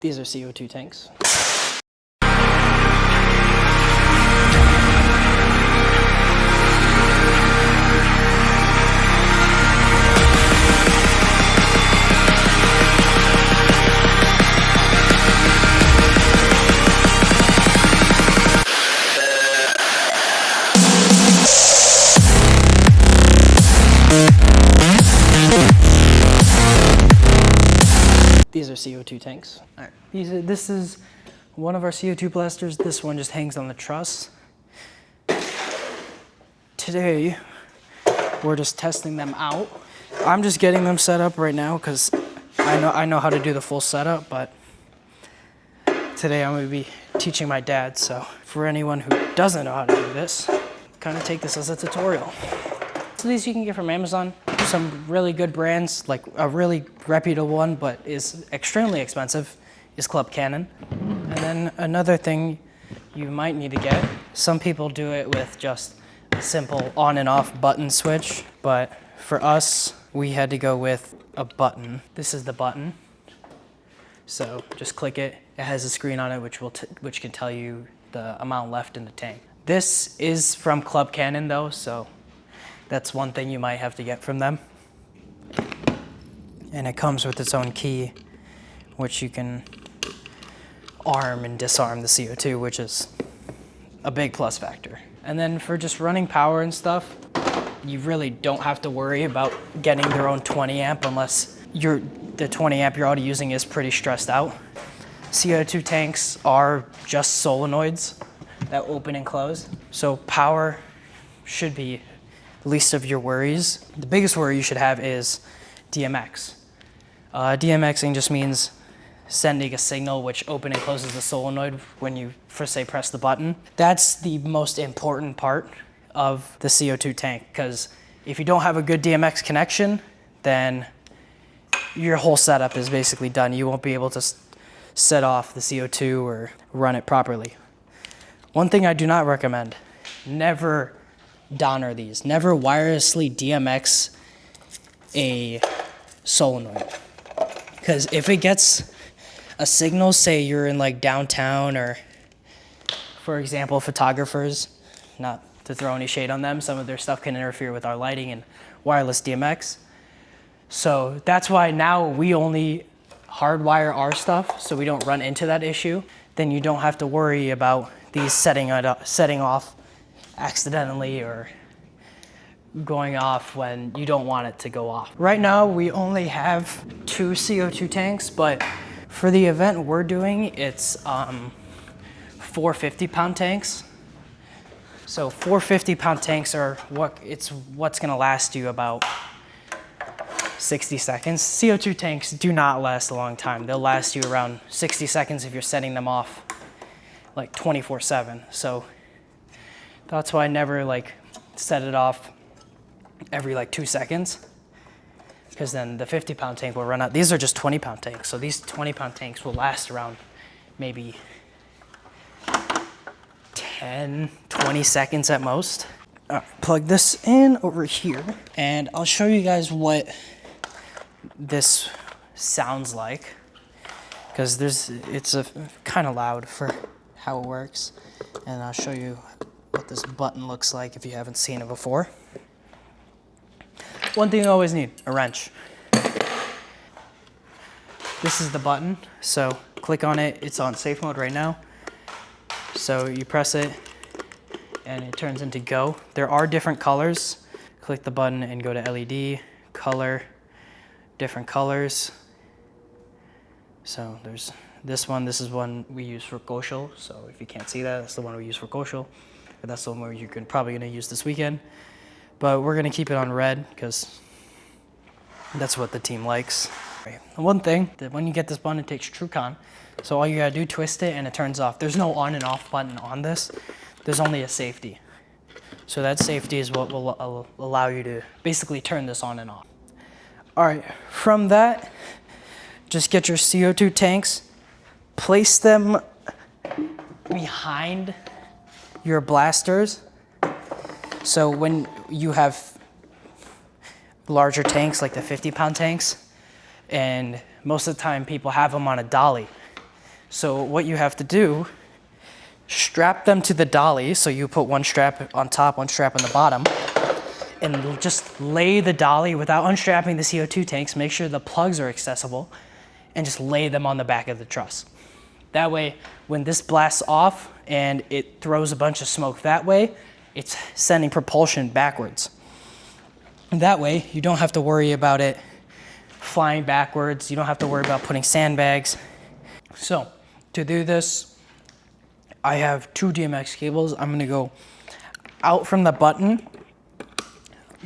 These are CO2 tanks. These are CO2 tanks. All right. This is one of our CO2 blasters. This one just hangs on the truss. Today, we're just testing them out. I'm just getting them set up right now because I know how to do the full setup, but today I'm going to be teaching my dad. So for anyone who doesn't know how to do this, kind of take this as a tutorial. So these you can get from Amazon. Some really good brands, like a really reputable one, but is extremely expensive, is Club Cannon. And then another thing you might need to get, some people do it with just a simple on and off button switch, but for us, we had to go with a button. This is the button. So just click it. It has a screen on it which can tell you the amount left in the tank. This is from Club Cannon though, so that's one thing you might have to get from them. And it comes with its own key, which you can arm and disarm the CO2, which is a big plus factor. And then for just running power and stuff, you really don't have to worry about getting their own 20 amp unless the 20 amp you're already using is pretty stressed out. CO2 tanks are just solenoids that open and close. So power should be least of your worries. The biggest worry you should have is DMX. DMXing just means sending a signal which open and closes the solenoid when you first say press the button. That's the most important part of the CO2 tank, because if you don't have a good DMX connection, then your whole setup is basically done. You won't be able to set off the CO2 or run it properly. One thing I do not recommend, never donner these. Never wirelessly DMX a solenoid. Because if it gets a signal, say you're in like downtown, or for example, photographers, not to throw any shade on them, some of their stuff can interfere with our lighting and wireless DMX. So that's why now we only hardwire our stuff so we don't run into that issue. Then you don't have to worry about these setting off accidentally or going off when you don't want it to go off. Right now we only have 2 CO2 tanks, but for the event we're doing, it's 4 50-pound tanks. So 4 50-pound tanks are what's gonna last you about 60 seconds. CO2 tanks do not last a long time. They'll last you around 60 seconds if you're setting them off like 24/7. So that's why I never like set it off every like 2 seconds, because then the 50-pound tank will run out. These are just 20-pound tanks. So these 20-pound tanks will last around maybe 10, 20 seconds at most. All right, plug this in over here and I'll show you guys what this sounds like, because it's kind of loud for how it works. And I'll show you what this button looks like if you haven't seen it before. One thing you always need, a wrench. This is the button, so click on it. It's on safe mode right now. So you press it and it turns into go. There are different colors. Click the button and go to LED, color, different colors. So there's this one. This is one we use for Goshal. So if you can't see that, that's the one we use for Goshal. But that's the one you're probably gonna use this weekend. But we're gonna keep it on red because that's what the team likes. One thing, that when you get this button, it takes TrueCon. So all you gotta do, twist it and it turns off. There's no on and off button on this. There's only a safety. So that safety is what will allow you to basically turn this on and off. All right, from that, just get your CO2 tanks, place them behind your blasters. So when you have larger tanks like the 50-pound tanks, and most of the time people have them on a dolly. So what you have to do, strap them to the dolly. So you put one strap on top, one strap on the bottom, and just lay the dolly without unstrapping the CO2 tanks. Make sure the plugs are accessible, and just lay them on the back of the truss. That way, when this blasts off and it throws a bunch of smoke that way, it's sending propulsion backwards. And that way, you don't have to worry about it flying backwards. You don't have to worry about putting sandbags. So, to do this, I have 2 DMX cables. I'm gonna go out from the button.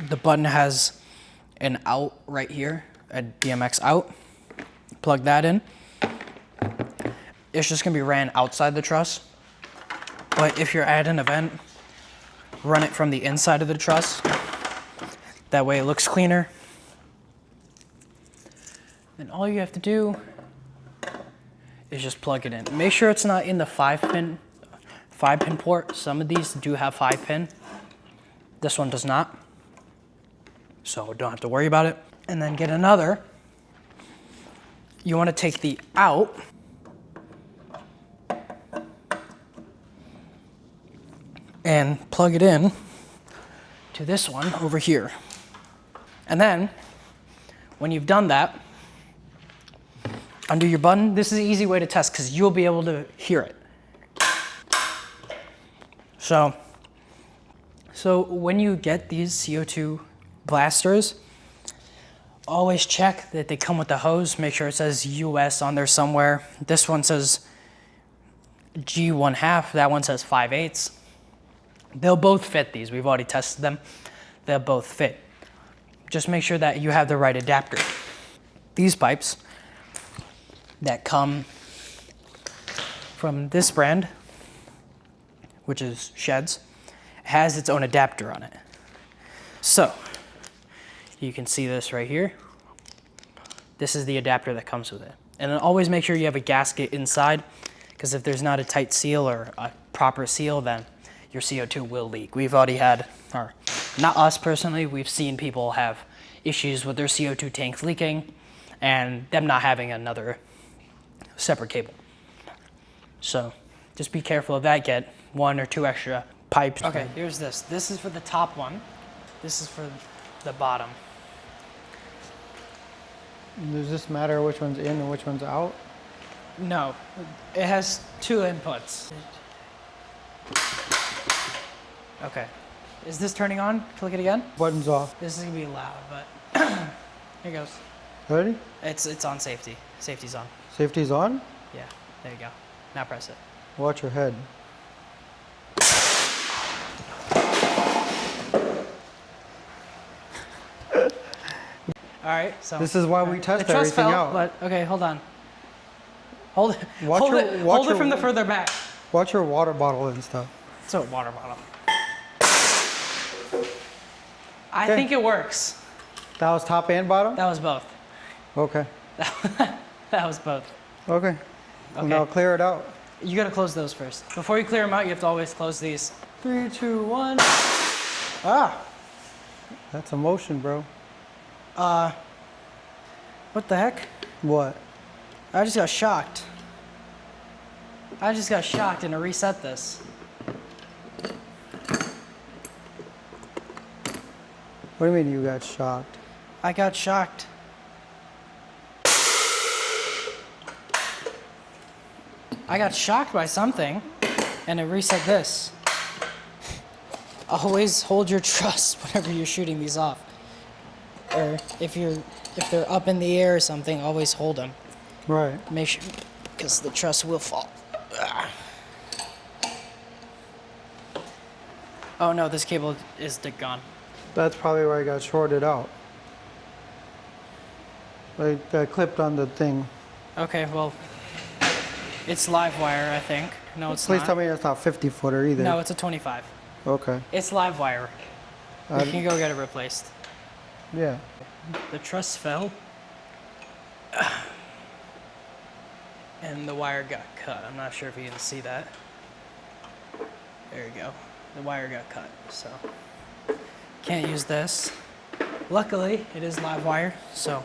The button has an out right here, a DMX out. Plug that in. It's just gonna be ran outside the truss. But if you're at an event, run it from the inside of the truss. That way it looks cleaner. Then all you have to do is just plug it in. Make sure it's not in the 5-pin port. Some of these do have 5-pin. This one does not. So don't have to worry about it. And then get another. You want to take the out and plug it in to this one over here. And then, when you've done that, undo your button. This is an easy way to test because you'll be able to hear it. So when you get these CO2 blasters, always check that they come with the hose. Make sure it says US on there somewhere. This one says G1/2, that one says 5/8. They'll both fit these. We've already tested them. They'll both fit. Just make sure that you have the right adapter. These pipes that come from this brand, which is Shed's, has its own adapter on it. So you can see this right here. This is the adapter that comes with it. And then always make sure you have a gasket inside, because if there's not a tight seal or a proper seal, then your CO2 will leak. We've already had, or not us personally, we've seen people have issues with their CO2 tanks leaking and them not having another separate cable. So just be careful of that. Get 1 or 2 extra pipes. Okay, here's this. This is for the top one. This is for the bottom. Does this matter which one's in and which one's out? No, it has 2 inputs. Okay. Is this turning on? Click it again. Button's off. This is gonna be loud, but here goes. Ready? It's on safety. Safety's on. Safety's on? Yeah, there you go. Now press it. Watch your head. All right, so. This is why we test the truss everything fell, out. But okay, hold on. Hold it. Watch Hold your- it. watch Hold it your- from the further back. Watch your water bottle and stuff. It's a water bottle. I Okay. think it works. That was top and bottom? That was both. Okay. That was both. Okay. Okay. Now clear it out. You gotta close those first. Before you clear them out, you have to always close these. 3, 2, 1. Ah. That's emotion, bro. What the heck? What? I just got shocked. I just got shocked and to reset this. What do you mean you got shocked? I got shocked. I got shocked by something and it reset this. Always hold your truss whenever you're shooting these off. Or if they're up in the air or something, always hold them. Right. Make sure, because the truss will fall. Oh no, this cable is gone. That's probably why I got shorted out. Like, I clipped on the thing. Okay, well, it's live wire, I think. No, it's Please not. tell me it's not 50 footer either. No, it's a 25. Okay. It's live wire. We can go get it replaced. Yeah. The truss fell. And the wire got cut. I'm not sure if you can see that. There you go. The wire got cut, so can't use this. Luckily, it is live wire, so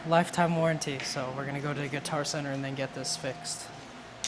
lifetime warranty. So we're gonna go to the Guitar Center and then get this fixed.